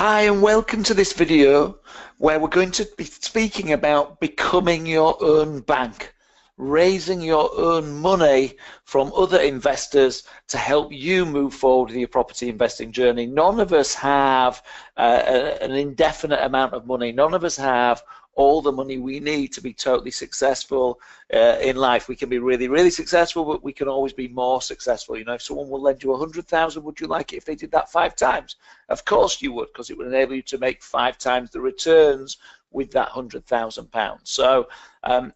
Hi and welcome to this video where we're going to be speaking about becoming your own bank, raising your own money from other investors to help you move forward with your property investing journey. None of us have an indefinite amount of money. None of us have all the money we need to be totally successful in life. We can be really, really successful, but we can always be more successful. You know, if someone will lend you 100,000, would you like it if they did that 5 times? Of course you would, because it would enable you to make 5 times the returns with that £100,000.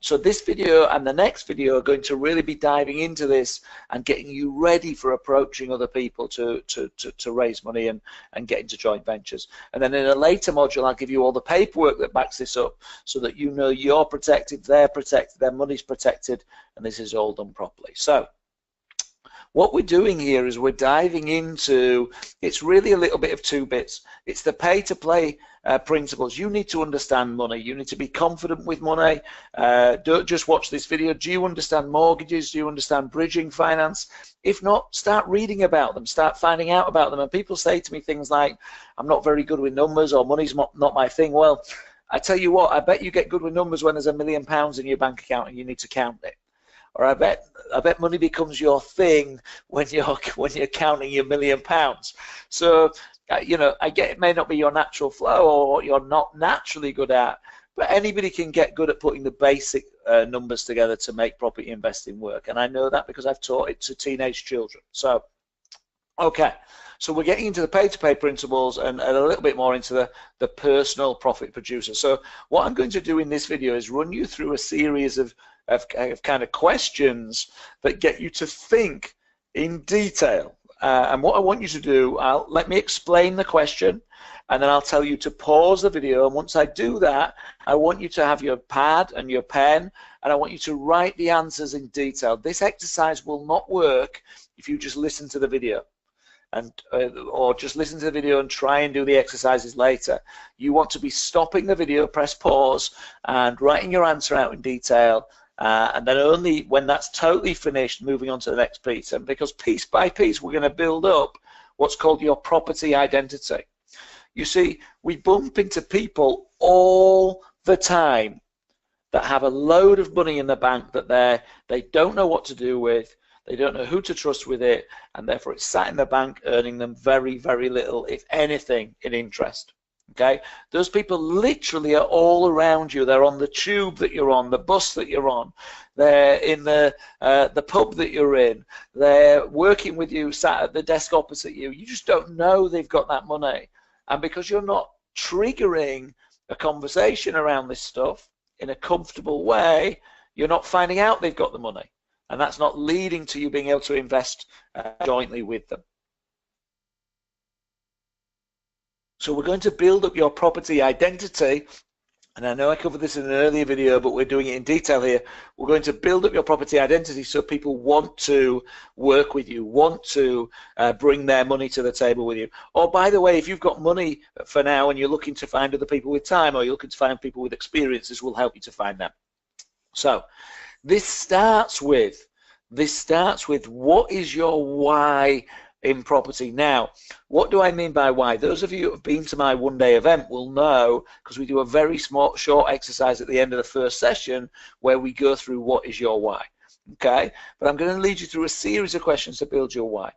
So this video and the next video are going to really be diving into this and getting you ready for approaching other people to raise money and get into joint ventures. And then in a later module, I'll give you all the paperwork that backs this up so that you know you're protected, they're protected, their money's protected, and this is all done properly. So what we're doing here is we're diving into, it's really a little bit of 2 bits. It's the pay-to-play principles. You need to understand money. You need to be confident with money. Don't just watch this video. Do you understand mortgages? Do you understand bridging finance? If not, start reading about them. Start finding out about them. And people say to me things like, I'm not very good with numbers, or money's not my thing. Well, I tell you what, I bet you get good with numbers when there's £1 million in your bank account and you need to count it. Or I bet money becomes your thing when you're counting your £1 million. So you know, I get it may not be your natural flow or what you're not naturally good at, but anybody can get good at putting the basic numbers together to make property investing work. And I know that because I've taught it to teenage children. So okay, so we're getting into the pay-to-play principles and a little bit more into the personal profit producer. So what I'm going to do in this video is run you through a series of kind of questions that get you to think in detail. And what I want you to do, let me explain the question, and then I'll tell you to pause the video. And once I do that, I want you to have your pad and your pen, and I want you to write the answers in detail. This exercise will not work if you just listen to the video, or just listen to the video and try and do the exercises later. You want to be stopping the video, press pause, and writing your answer out in detail. And then only when that's totally finished, moving on to the next piece. And because piece by piece, we're going to build up what's called your property identity. You see, we bump into people all the time that have a load of money in the bank that they don't know what to do with, they don't know who to trust with it, and therefore it's sat in the bank earning them very, very little, if anything, in interest. Okay, those people literally are all around you. They're on the tube that you're on, the bus that you're on, they're in the pub that you're in, they're working with you, sat at the desk opposite you. You just don't know they've got that money. And because you're not triggering a conversation around this stuff in a comfortable way, you're not finding out they've got the money. And that's not leading to you being able to invest jointly with them. So we're going to build up your property identity, and I know I covered this in an earlier video, but we're doing it in detail here. We're going to build up your property identity so people want to work with you, want to bring their money to the table with you. Or by the way, if you've got money for now and you're looking to find other people with time, or you're looking to find people with experience, this will help you to find them. So this starts with what is your why in property. Now, what do I mean by why? Those of you who have been to my one-day event will know, because we do a very short exercise at the end of the first session where we go through what is your why. Okay, but I'm going to lead you through a series of questions to build your why.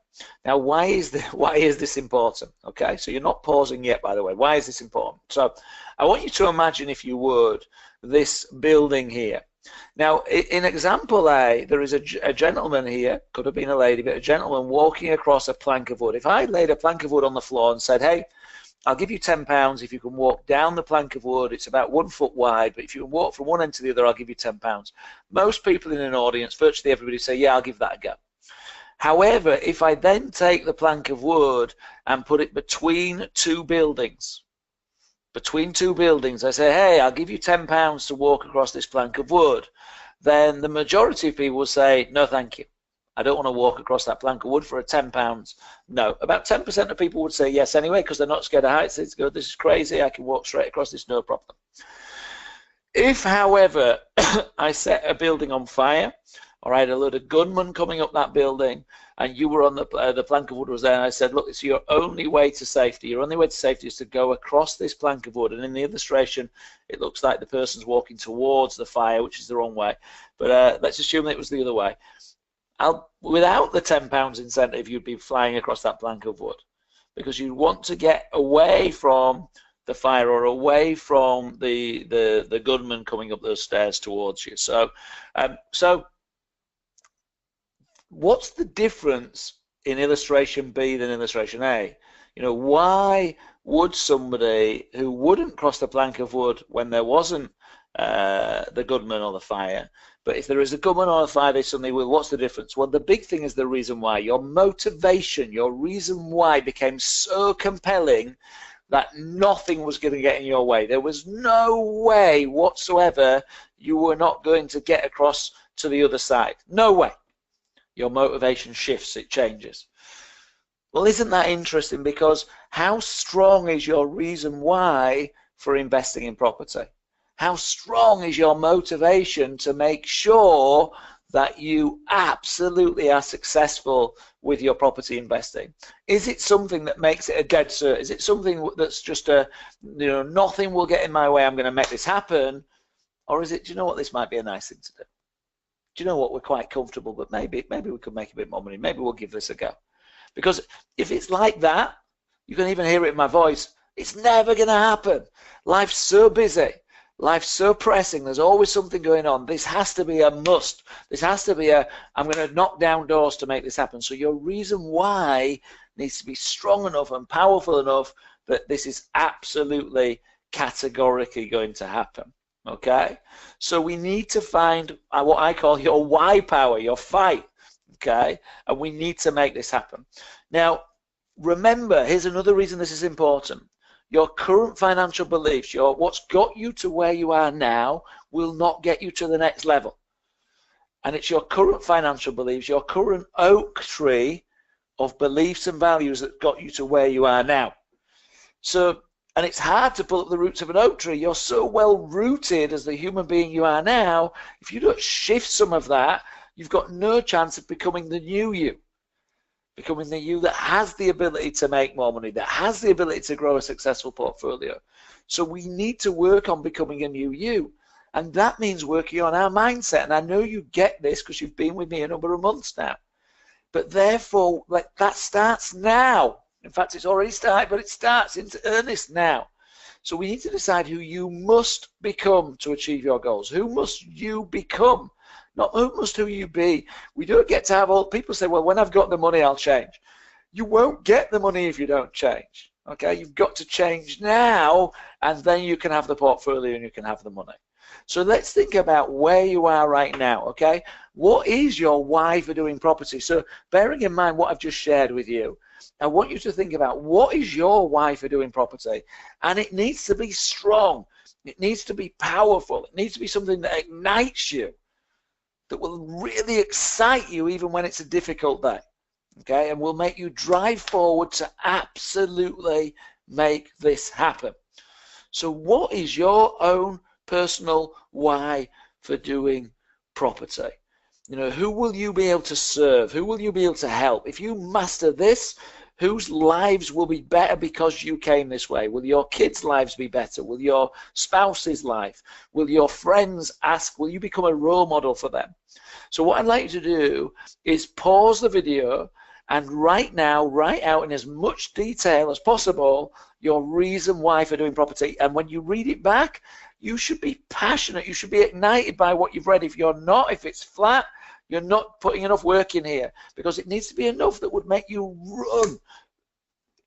Now, why is this important? Okay, so you're not pausing yet, by the way. Why is this important? So I want you to imagine, if you would, this building here. Now, in example A, there is a gentleman here, could have been a lady, but a gentleman walking across a plank of wood. If I laid a plank of wood on the floor and said, hey, I'll give you £10 if you can walk down the plank of wood, it's about 1 foot wide, but if you can walk from one end to the other, I'll give you £10. Most people in an audience, virtually everybody, say, yeah, I'll give that a go. However, if I then take the plank of wood and put it between 2 buildings, I say, hey, I'll give you £10 to walk across this plank of wood, then the majority of people will say, no, thank you. I don't want to walk across that plank of wood for a £10. No, about 10% of people would say yes anyway, because they're not scared of heights. They go, this is crazy, I can walk straight across this, no problem. If, however, I set a building on fire, or I had a load of gunmen coming up that building, and you were on the plank of wood was there, and I said, look, it's your only way to safety. Your only way to safety is to go across this plank of wood. And in the illustration, it looks like the person's walking towards the fire, which is the wrong way. But let's assume that it was the other way. Without the £10 incentive, you'd be flying across that plank of wood because you want to get away from the fire or away from the gunman coming up those stairs towards you. So what's the difference in illustration B than illustration A? You know, why would somebody who wouldn't cross the plank of wood when there wasn't the gunman or the fire, but if there is a gunman or a fire, they suddenly will? What's the difference? Well, the big thing is the reason why. Your motivation, your reason why became so compelling that nothing was going to get in your way. There was no way whatsoever you were not going to get across to the other side. No way. Your motivation shifts, it changes. Well, isn't that interesting? Because how strong is your reason why for investing in property? How strong is your motivation to make sure that you absolutely are successful with your property investing? Is it something that makes it a dead cert? Is it something that's just nothing will get in my way, I'm going to make this happen? Or is it, do you know what, this might be a nice thing to do? Do you know what, we're quite comfortable, but maybe we could make a bit more money. Maybe we'll give this a go. Because if it's like that, you can even hear it in my voice, it's never going to happen. Life's so busy. Life's so pressing. There's always something going on. This has to be a must. This has to be I'm going to knock down doors to make this happen. So your reason why needs to be strong enough and powerful enough that this is absolutely categorically going to happen. Okay? So we need to find what I call your why power, your fight. Okay? And we need to make this happen. Now, remember, here's another reason this is important. Your current financial beliefs, what's got you to where you are now, will not get you to the next level. And it's your current financial beliefs, your current oak tree of beliefs and values that got you to where you are now. So, and it's hard to pull up the roots of an oak tree. You're so well rooted as the human being you are now. If you don't shift some of that, you've got no chance of becoming the new you. Becoming the you that has the ability to make more money, that has the ability to grow a successful portfolio. So we need to work on becoming a new you. And that means working on our mindset. And I know you get this because you've been with me a number of months now. But therefore, that starts now. In fact, it's already started, but it starts into earnest now. So we need to decide who you must become to achieve your goals. Who must you become? Not who you be. We don't get to have all people say, well, when I've got the money, I'll change. You won't get the money if you don't change. Okay, you've got to change now, and then you can have the portfolio and you can have the money. So let's think about where you are right now. Okay, what is your why for doing property? So bearing in mind what I've just shared with you, I want you to think about what is your why for doing property, and it needs to be strong. It needs to be powerful. It needs to be something that ignites you, that will really excite you even when it's a difficult day, okay, and will make you drive forward to absolutely make this happen. So what is your own personal why for doing property? You know, who will you be able to serve? Who will you be able to help? If you master this, whose lives will be better because you came this way? Will your kids' lives be better? Will your spouse's life? Will your friends ask? Will you become a role model for them? So what I'd like you to do is pause the video and right now write out in as much detail as possible your reason why for doing property. And when you read it back, you should be passionate. You should be ignited by what you've read. If you're not, if it's flat, you're not putting enough work in here, because it needs to be enough that would make you run,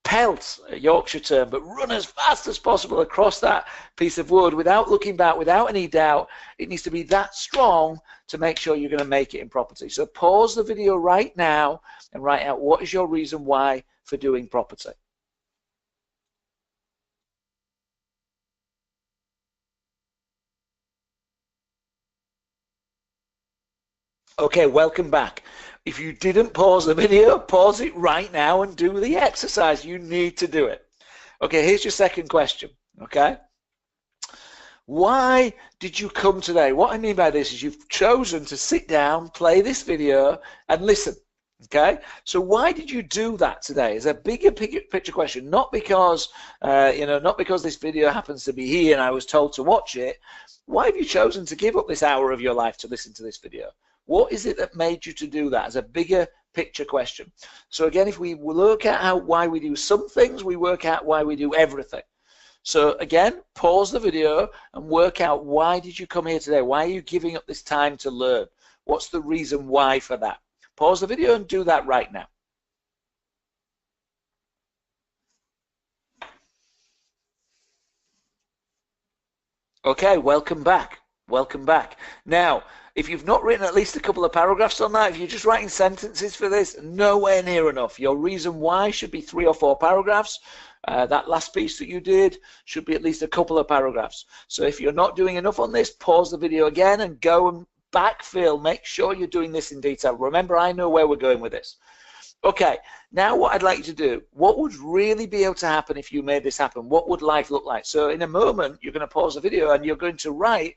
pelt, a Yorkshire term, but run as fast as possible across that piece of wood without looking back, without any doubt. It needs to be that strong to make sure you're going to make it in property. So pause the video right now and write out what is your reason why for doing property. Okay, welcome back. If you didn't pause the video, pause it right now and do the exercise. You need to do it. Okay, here's your second question, okay? Why did you come today? What I mean by this is you've chosen to sit down, play this video, and listen. Okay, so why did you do that today? Is a bigger picture question, not because not because this video happens to be here and I was told to watch it. Why have you chosen to give up this hour of your life to listen to this video? What is it that made you to do that? As a bigger picture question. So again, if we look at why we do some things, we work out why we do everything. So again, pause the video and work out, why did you come here today? Why are you giving up this time to learn? What's the reason why for that? Pause the video and do that right now. Okay, welcome back. Welcome back. Now, if you've not written at least a couple of paragraphs on that, if you're just writing sentences for this, nowhere near enough. Your reason why should be 3 or 4 paragraphs. That last piece that you did should be at least a couple of paragraphs. So if you're not doing enough on this, pause the video again and go and backfill. Make sure you're doing this in detail. Remember, I know where we're going with this. Okay, now what I'd like you to do, what would really be able to happen if you made this happen? What would life look like? So in a moment, you're going to pause the video and you're going to write,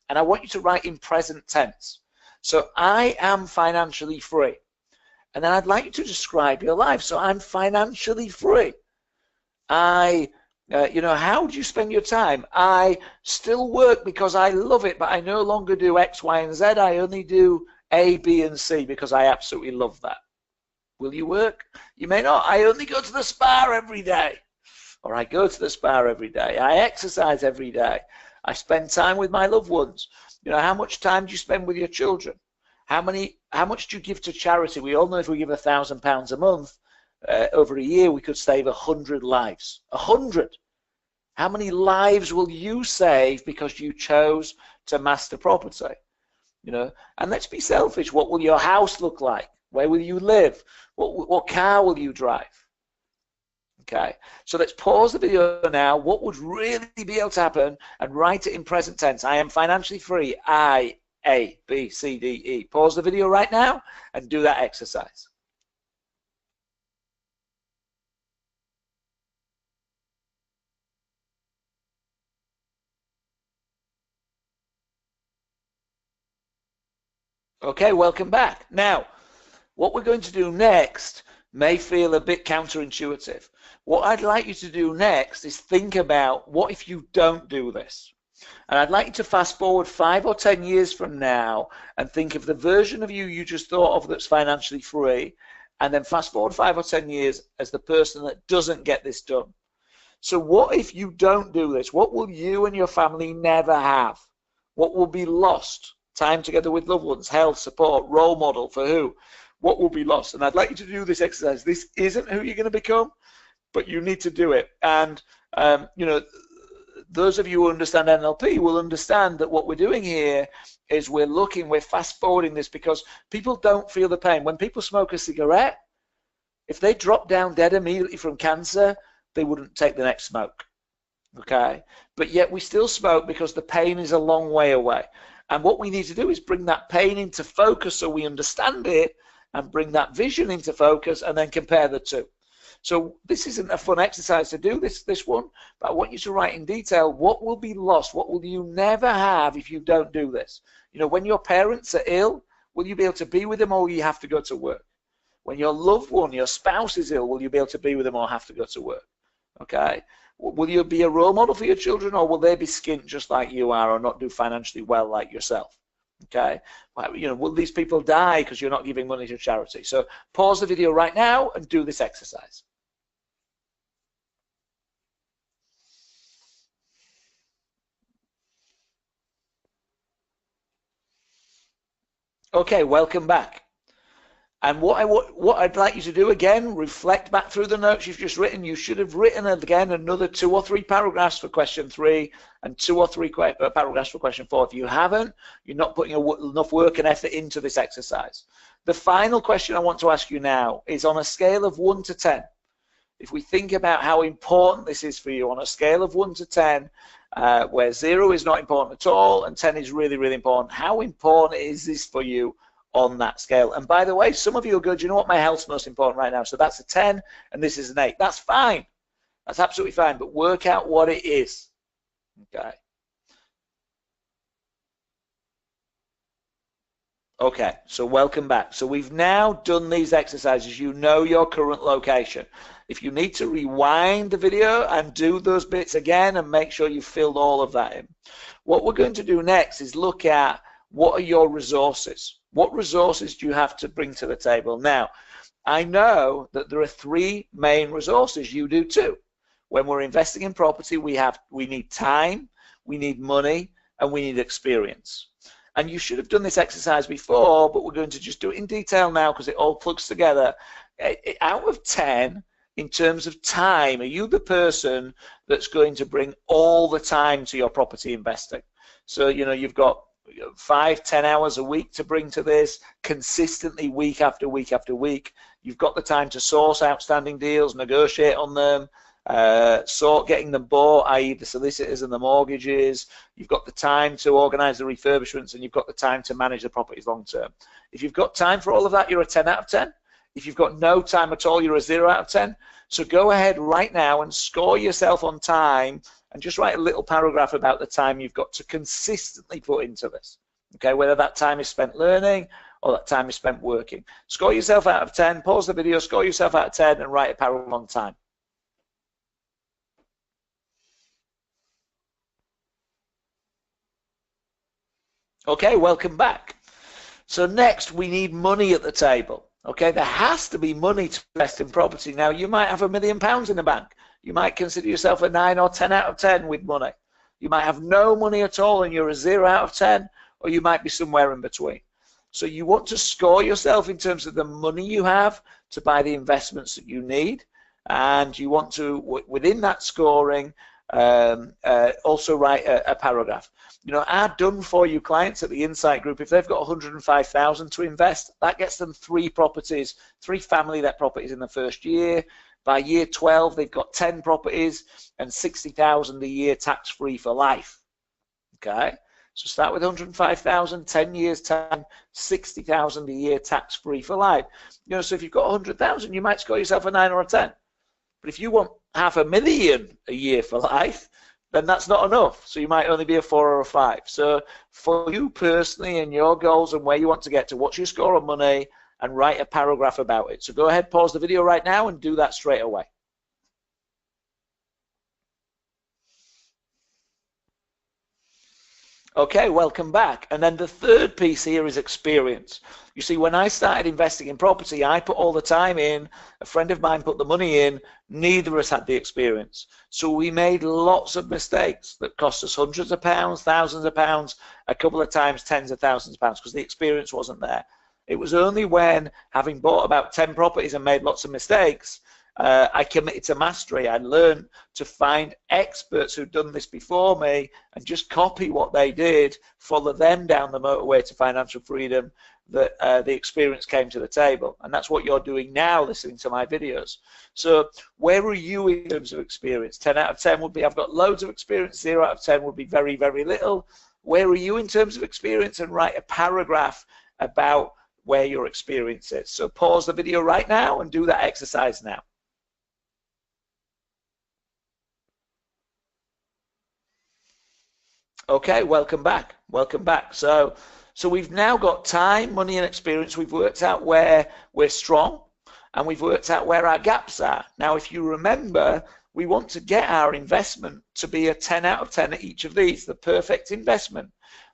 and I want you to write in present tense. So I am financially free. And then I'd like you to describe your life. So I'm financially free. How do you spend your time? I still work because I love it, but I no longer do X, Y, and Z. I only do A, B, and C because I absolutely love that. Will you work? You may not. I only go to the spa every day. Or I go to the spa every day. I exercise every day. I spend time with my loved ones. How much time do you spend with your children? How much do you give to charity? We all know if we give £1,000 a month, over a year, we could save 100 lives. 100. How many lives will you save because you chose to master property? And let's be selfish. What will your house look like? Where will you live? What car will you drive? Okay, so let's pause the video now. What would really be able to happen? And write it in present tense. I am financially free. I, A, B, C, D, E. Pause the video right now and do that exercise. Okay, welcome back. Now, what we're going to do next may feel a bit counterintuitive. What I'd like you to do next is think about, what if you don't do this? And I'd like you to fast forward 5 or 10 years from now and think of the version of you just thought of that's financially free, and then fast forward 5 or 10 years as the person that doesn't get this done. So what if you don't do this? What will you and your family never have? What will be lost? Time together with loved ones, health, support, role model for who? What will be lost? And I'd like you to do this exercise. This isn't who you're going to become, but you need to do it. And those of you who understand NLP will understand that what we're doing here is we're fast forwarding this because people don't feel the pain. When people smoke a cigarette, if they drop down dead immediately from cancer, they wouldn't take the next smoke. Okay, but yet we still smoke because the pain is a long way away. And what we need to do is bring that pain into focus so we understand it, and bring that vision into focus, and then compare the two. So this isn't a fun exercise to do, this one, but I want you to write in detail, what will be lost? What will you never have if you don't do this? When your parents are ill, will you be able to be with them, or will you have to go to work? When your loved one, your spouse is ill, will you be able to be with them or have to go to work? Okay. Will you be a role model for your children, or will they be skint just like you are, or not do financially well like yourself? Okay, will these people die because you're not giving money to charity? So pause the video right now and do this exercise. Okay, welcome back. And what I'd like you to do again, reflect back through the notes you've just written. You should have written again another 2 or 3 paragraphs for question 3 and 2 or 3 paragraphs for question 4. If you haven't, you're not putting enough work and effort into this exercise. The final question I want to ask you now is, on a scale of 1 to 10, if we think about how important this is for you, on a scale of 1 to 10, where 0 is not important at all and 10 is really, really important, how important is this for you on that scale? And by the way, some of you will go, do you know what, my health's most important right now, so that's a 10 and this is an 8. That's fine. That's absolutely fine, but work out what it is. Okay. Okay, so welcome back. So we've now done these exercises. You know your current location. If you need to rewind the video and do those bits again and make sure you've filled all of that in. What we're going to do next is look at what are your resources. What resources do you have to bring to the table? Now, I know that there are three main resources. You do too. When we're investing in property, we need time, we need money, and we need experience. And you should have done this exercise before, but we're going to just do it in detail now because it all plugs together. Out of 10, in terms of time, are you the person that's going to bring all the time to your property investing? So, you know, you've got 5-10 hours a week to bring to this consistently, week after week after week. You've got the time to source outstanding deals, negotiate on them, getting them bought, i.e. the solicitors and the mortgages. You've got the time to organize the refurbishments, and you've got the time to manage the properties long term. If you've got time for all of that, you're a 10 out of 10. If you've got no time at all, you're a 0 out of 10. So go ahead right now and score yourself on time and just write a little paragraph about the time you've got to consistently put into this. Okay, whether that time is spent learning or that time is spent working. Score yourself out of 10, pause the video, score yourself out of 10 and write a paragraph on time. Okay, welcome back. So next we need money at the table. Okay, there has to be money to invest in property. Now you might have £1 million in the bank. You might consider yourself a 9 or 10 out of 10 with money. You might have no money at all and you're a 0 out of 10, or you might be somewhere in between. So you want to score yourself in terms of the money you have to buy the investments that you need, and you want to, within that scoring, also write a paragraph. You know, our done for you clients at the Insight Group, if they've got 105,000 to invest, that gets them 3 properties, 3 family let properties in the first year. By year 12, they've got 10 properties and 60,000 a year tax free for life. Okay, so start with 105,000, 10 years time, 60,000 a year tax free for life. You know, so if you've got 100,000, you might score yourself a 9 or a 10. But if you want $500,000 a year for life, then that's not enough. So you might only be a 4 or a 5. So for you personally and your goals and where you want to get to, what's your score on money, and write a paragraph about it. So go ahead, pause the video right now and do that straight away. Okay, welcome back. And then the third piece here is experience. You see, when I started investing in property, I put all the time in, a friend of mine put the money in, neither of us had the experience. So we made lots of mistakes that cost us hundreds of pounds, thousands of pounds, a couple of times tens of thousands of pounds because the experience wasn't there. It was only when, having bought about 10 properties and made lots of mistakes, I committed to mastery. I learned to find experts who'd done this before me and just copy what they did, follow them down the motorway to financial freedom, that the experience came to the table. And that's what you're doing now, listening to my videos. So where are you in terms of experience? 10 out of 10 would be I've got loads of experience, 0 out of 10 would be very, very little. Where are you in terms of experience? And write a paragraph about where your experience is. So pause the video right now and do that exercise now. Okay, welcome back. Welcome back. So we've now got time, money, and experience. We've worked out where we're strong, and we've worked out where our gaps are. Now, if you remember, we want to get our investment to be a 10 out of 10 at each of these. The perfect investment,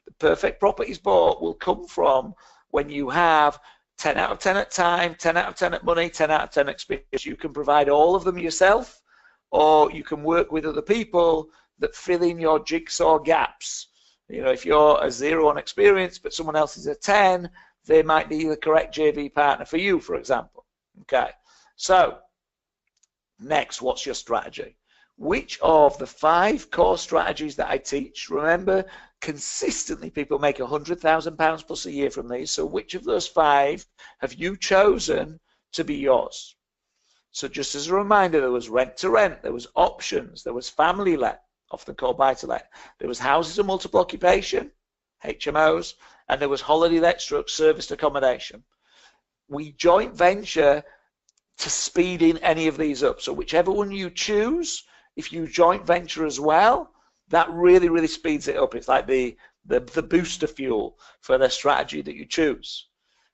the perfect properties bought will come from when you have 10 out of 10 at time, 10 out of 10 at money, 10 out of 10 experience. You can provide all of them yourself, or you can work with other people that fill in your jigsaw gaps. You know, if you're a 0 on experience, but someone else is a 10, they might be the correct JV partner for you, for example. Okay, so next, what's your strategy? Which of the 5 core strategies that I teach, remember, consistently people make £100,000 plus a year from these, so which of those 5 have you chosen to be yours? So just as a reminder, there was rent to rent, there was options, there was family let, often called buy to let, there was houses of multiple occupation, HMOs, and there was holiday let stroke serviced accommodation. We joint venture to speed in any of these up. So whichever one you choose, if you joint venture as well, that really, really speeds it up. It's like the the booster fuel for the strategy that you choose.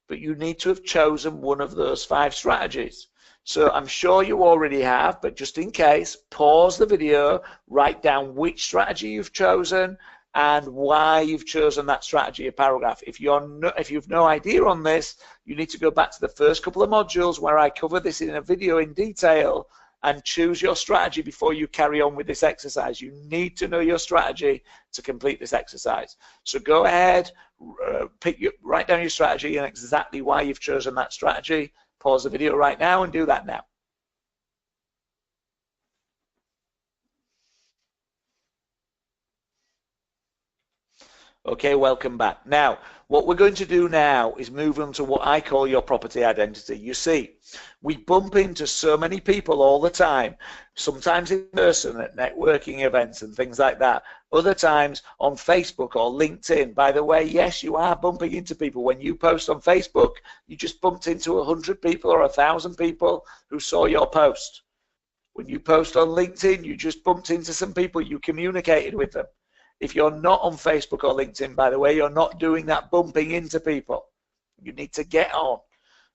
But you need to have chosen one of those 5 strategies. So I'm sure you already have, but just in case, pause the video, write down which strategy you've chosen and why you've chosen that strategy, a paragraph. If you've no idea on this, you need to go back to the first couple of modules where I cover this in a video in detail and choose your strategy before you carry on with this exercise. You need to know your strategy to complete this exercise. So go ahead, write down your strategy and exactly why you've chosen that strategy. Pause the video right now and do that now. Okay, welcome back. Now, what we're going to do now is move on to what I call your property identity. You see, we bump into so many people all the time, sometimes in person at networking events and things like that, other times on Facebook or LinkedIn. By the way, yes, you are bumping into people. When you post on Facebook, you just bumped into 100 people or 1,000 people who saw your post. When you post on LinkedIn, you just bumped into some people, you communicated with them. If you're not on Facebook or LinkedIn, by the way, you're not doing that bumping into people. You need to get on.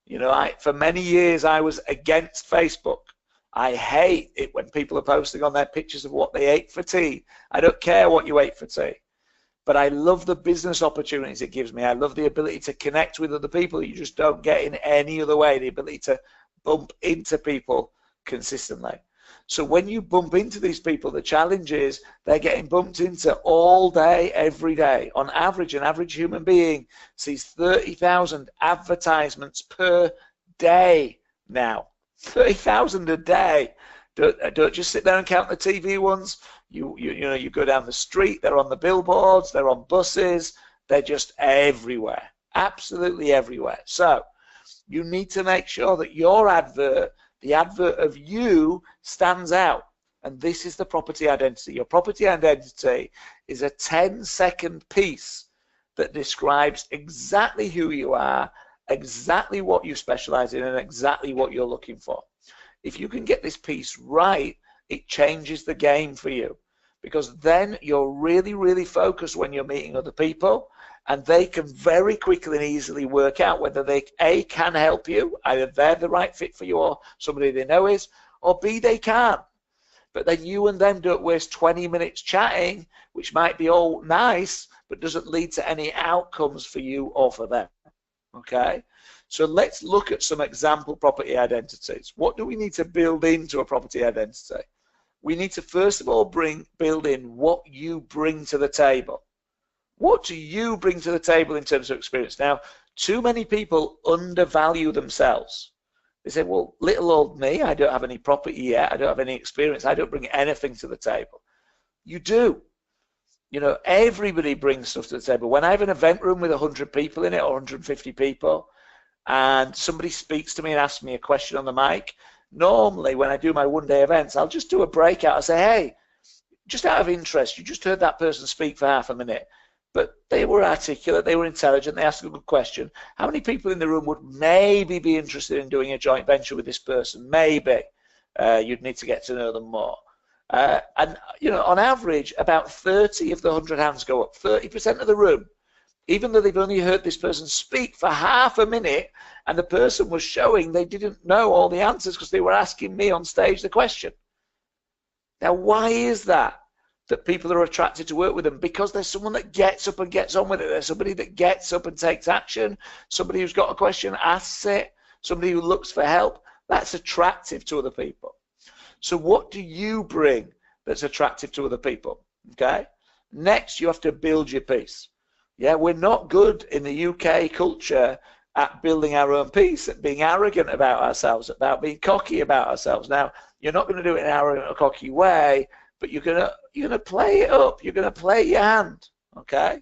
You know, for many years, I was against Facebook. I hate it when people are posting on their pictures of what they ate for tea. I don't care what you ate for tea. But I love the business opportunities it gives me. I love the ability to connect with other people you just don't get in any other way, the ability to bump into people consistently. So when you bump into these people, the challenge is they're getting bumped into all day, every day. On average, an average human being sees 30,000 advertisements per day now. 30,000 a day. Don't just sit there and count the TV ones. You go down the street, they're on the billboards, they're on buses, they're just everywhere, absolutely everywhere. So you need to make sure that your advert, the advert of you, stands out. And this is the property identity. Your property identity is a 10-second piece that describes exactly who you are, exactly what you specialize in, and exactly what you're looking for. If you can get this piece right, it changes the game for you, because then you're really, really focused when you're meeting other people, and they can very quickly and easily work out whether they, A, can help you, either they're the right fit for you or somebody they know is, or B, they can't. But then you and them don't waste 20 minutes chatting, which might be all nice, but doesn't lead to any outcomes for you or for them. Okay? So let's look at some example property identities. What do we need to build into a property identity? We need to first of all build in what you bring to the table. What do you bring to the table in terms of experience? Now, too many people undervalue themselves. They say, well, little old me, I don't have any property yet, I don't have any experience, I don't bring anything to the table. You do. You know, everybody brings stuff to the table. When I have an event room with 100 people in it or 150 people, and somebody speaks to me and asks me a question on the mic, normally when I do my one-day events, I'll just do a breakout. I'll say, hey, just out of interest, you just heard that person speak for half a minute, but they were articulate, they were intelligent, they asked a good question. How many people in the room would maybe be interested in doing a joint venture with this person? Maybe. You'd need to get to know them more. And, you know, on average, about 30 of the 100 hands go up, 30% of the room. Even though they've only heard this person speak for half a minute, and the person was showing they didn't know all the answers because they were asking me on stage the question. Now, why is that people are attracted to work with them? Because there's someone that gets up and gets on with it. There's somebody that gets up and takes action, somebody who's got a question, asks it, somebody who looks for help. That's attractive to other people. So what do you bring that's attractive to other people? Okay. Next, you have to build your piece. Yeah, we're not good in the UK culture at building our own piece, at being arrogant about ourselves, about being cocky about ourselves. Now, you're not going to do it in an arrogant or cocky way, but you're gonna play it up. You're gonna play your hand. Okay.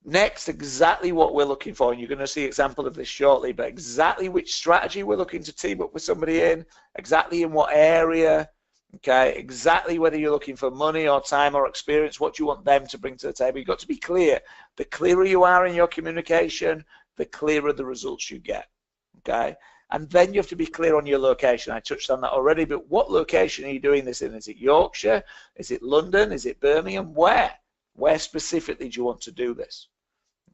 Next, exactly what we're looking for, and you're going to see an example of this shortly, but exactly which strategy we're looking to team up with somebody in, exactly in what area. Okay, exactly whether you're looking for money or time or experience, what you want them to bring to the table. You've got to be clear. The clearer you are in your communication, the clearer the results you get. Okay, and then you have to be clear on your location. I touched on that already, but what location are you doing this in? Is it Yorkshire? Is it London? Is it Birmingham? Where? Where specifically do you want to do this?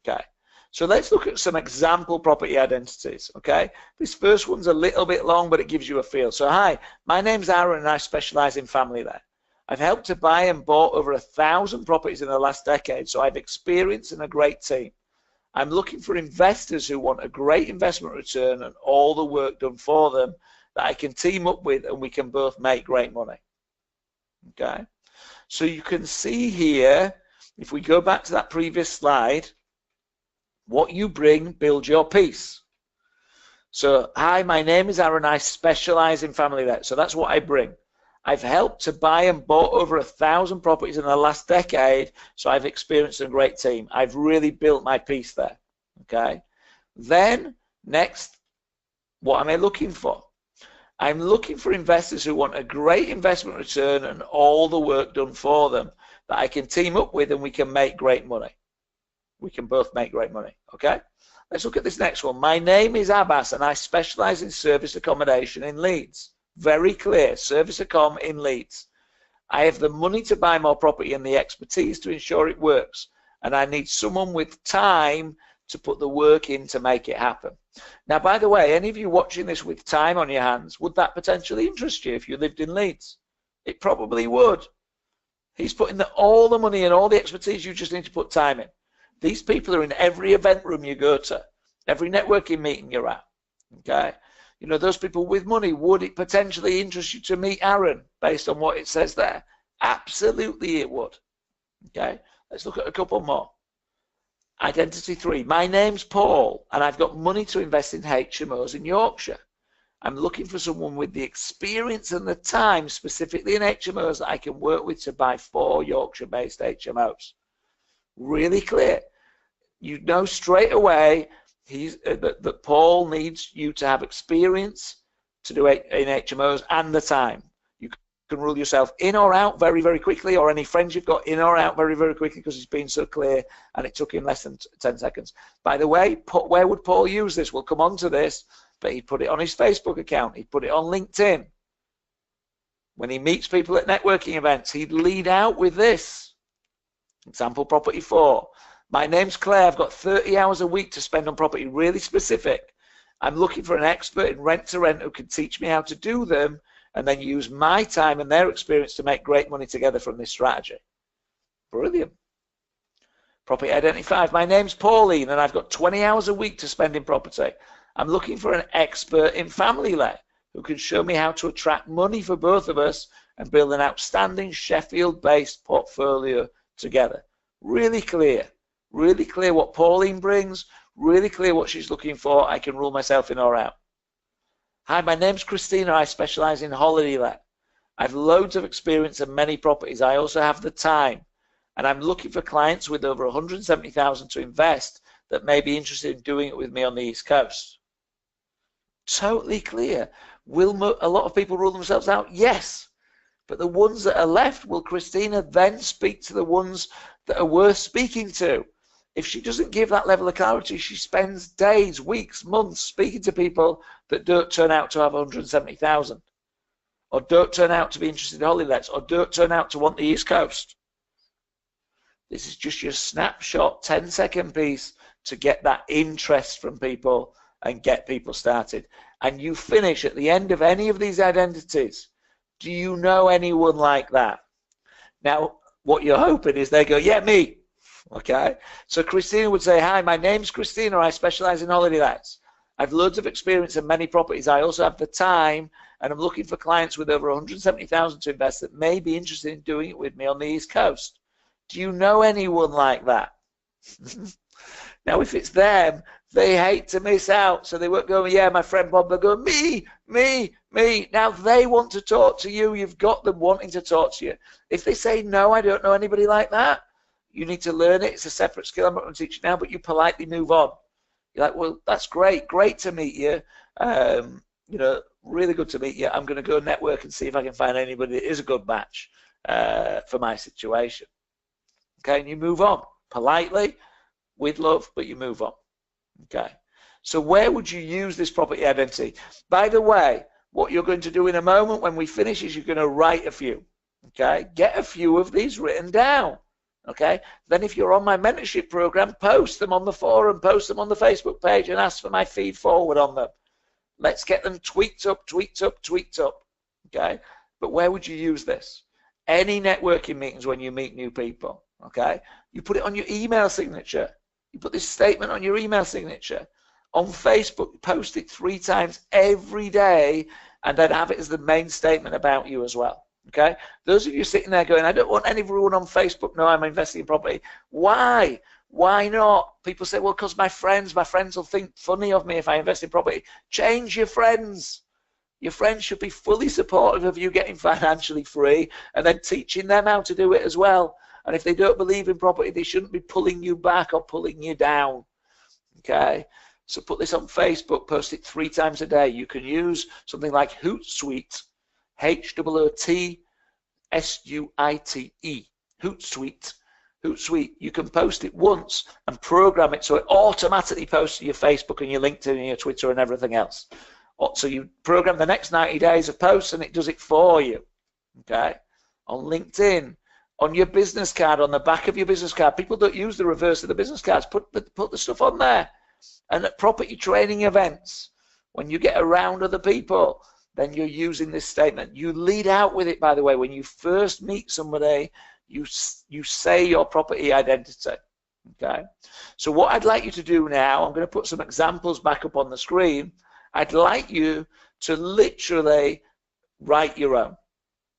Okay, so let's look at some example property identities. Okay, this first one's a little bit long, but it gives you a feel. So hi, my name's Aaron and I specialize in family let. I've helped to buy and bought over 1,000 properties in the last decade, so I've experience and a great team. I'm looking for investors who want a great investment return and all the work done for them that I can team up with and we can both make great money. Okay, so you can see here, if we go back to that previous slide, what you bring builds your piece. So, hi, my name is Aaron, I specialize in family let. So that's what I bring. I've helped to buy and bought over 1,000 properties in the last decade, so I've experienced a great team. I've really built my piece there. Okay. Then, next, what am I looking for? I'm looking for investors who want a great investment return and all the work done for them that I can team up with and we can make great money. We can both make great money. Okay. Let's look at this next one. My name is Abbas and I specialize in service accommodation in Leeds. Very clear, service accom in Leeds. I have the money to buy more property and the expertise to ensure it works, and I need someone with time to put the work in to make it happen. Now, by the way, any of you watching this with time on your hands, would that potentially interest you if you lived in Leeds? It probably would. He's putting all the money and all the expertise, you just need to put time in. These people are in every event room you go to, every networking meeting you're at, okay? You know, those people with money, would it potentially interest you to meet Aaron based on what it says there? Absolutely it would. Okay, let's look at a couple more. Identity 3. My name's Paul and I've got money to invest in HMOs in Yorkshire. I'm looking for someone with the experience and the time, specifically in HMOs, that I can work with to buy 4 Yorkshire-based HMOs. Really clear. You know straight away that Paul needs you to have experience to do it in HMOs and the time. You can rule yourself in or out very, very quickly, or any friends you've got in or out very, very quickly, because he's been so clear and it took him less than 10 seconds. By the way, where would Paul use this? We'll come on to this, but he'd put it on his Facebook account. He'd put it on LinkedIn. When he meets people at networking events, he'd lead out with this. Example property 4. My name's Claire. I've got 30 hours a week to spend on property, really specific. I'm looking for an expert in rent to rent who can teach me how to do them and then use my time and their experience to make great money together from this strategy. Brilliant. Property identity 5. My name's Pauline and I've got 20 hours a week to spend in property. I'm looking for an expert in family let who can show me how to attract money for both of us and build an outstanding Sheffield-based portfolio together. Really clear. Really clear what Pauline brings, really clear what she's looking for. I can rule myself in or out. Hi, my name's Christina. I specialize in holiday let. I've loads of experience and many properties. I also have the time, and I'm looking for clients with over 170,000 to invest that may be interested in doing it with me on the East Coast. Totally clear. Will a lot of people rule themselves out? Yes. But the ones that are left, will Christina then speak to the ones that are worth speaking to? If she doesn't give that level of clarity, she spends days, weeks, months speaking to people that don't turn out to have 170,000, or don't turn out to be interested in holiday lets, or don't turn out to want the East Coast. This is just your snapshot 10-second piece to get that interest from people and get people started. And you finish at the end of any of these identities. Do you know anyone like that? Now, what you're hoping is they go, yeah, me. Okay, so Christina would say, hi, my name's Christina. I specialize in holiday lets. I've loads of experience in many properties. I also have the time, and I'm looking for clients with over 170,000 to invest that may be interested in doing it with me on the East Coast. Do you know anyone like that? Now, if it's them, they hate to miss out. So they won't go, yeah, my friend Bob. They'll go, me. Now they want to talk to you. You've got them wanting to talk to you. If they say, no, I don't know anybody like that, you need to learn it. It's a separate skill. I'm not going to teach you now, but you politely move on. You're like, well, that's great. Great to meet you. You know, really good to meet you. I'm going to go network and see if I can find anybody that is a good match for my situation. Okay, and you move on politely, with love, but you move on. Okay, so where would you use this property identity? By the way, what you're going to do in a moment when we finish is you're going to write a few. Okay, get a few of these written down. Okay, then if you're on my mentorship program, post them on the forum, post them on the Facebook page, and ask for my feed forward on them. Let's get them tweaked up, tweaked up, tweaked up. Okay, but where would you use this? Any networking meetings when you meet new people. Okay, you put it on your email signature. You put this statement on your email signature. On Facebook, post it 3 times every day, and then have it as the main statement about you as well. Okay, those of you sitting there going, I don't want everyone on Facebook know I'm investing in property. Why? Why not? People say, well, because my friends will think funny of me if I invest in property. Change your friends. Your friends should be fully supportive of you getting financially free, and then teaching them how to do it as well. And if they don't believe in property, they shouldn't be pulling you back or pulling you down. Okay, so put this on Facebook, post it 3 times a day. You can use something like Hootsuite, Hootsuite, Hootsuite. Hootsuite. You can post it once and program it so it automatically posts to your Facebook and your LinkedIn and your Twitter and everything else. So you program the next 90 days of posts and it does it for you. Okay, on LinkedIn, on your business card, on the back of your business card. People don't use the reverse of the business cards. Put the stuff on there. And at property training events, when you get around other people, then you're using this statement. You lead out with it, by the way. When you first meet somebody, you say your property identity. Okay. So what I'd like you to do now, I'm going to put some examples back up on the screen. I'd like you to literally write your own.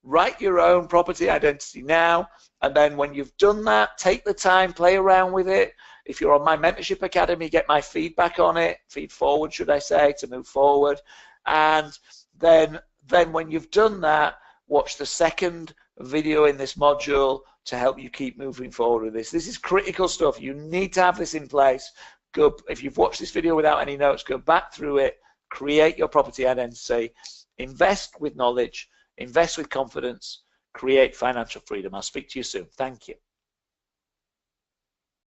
Write your own property identity now, and then when you've done that, take the time, play around with it. If you're on my mentorship academy, get my feedback on it, feed forward, should I say, to move forward. And then when you've done that, watch the second video in this module to help you keep moving forward with this. This is critical stuff. You need to have this in place. Go, if you've watched this video without any notes, go back through it, create your property identity, invest with knowledge, invest with confidence, create financial freedom. I'll speak to you soon. Thank you.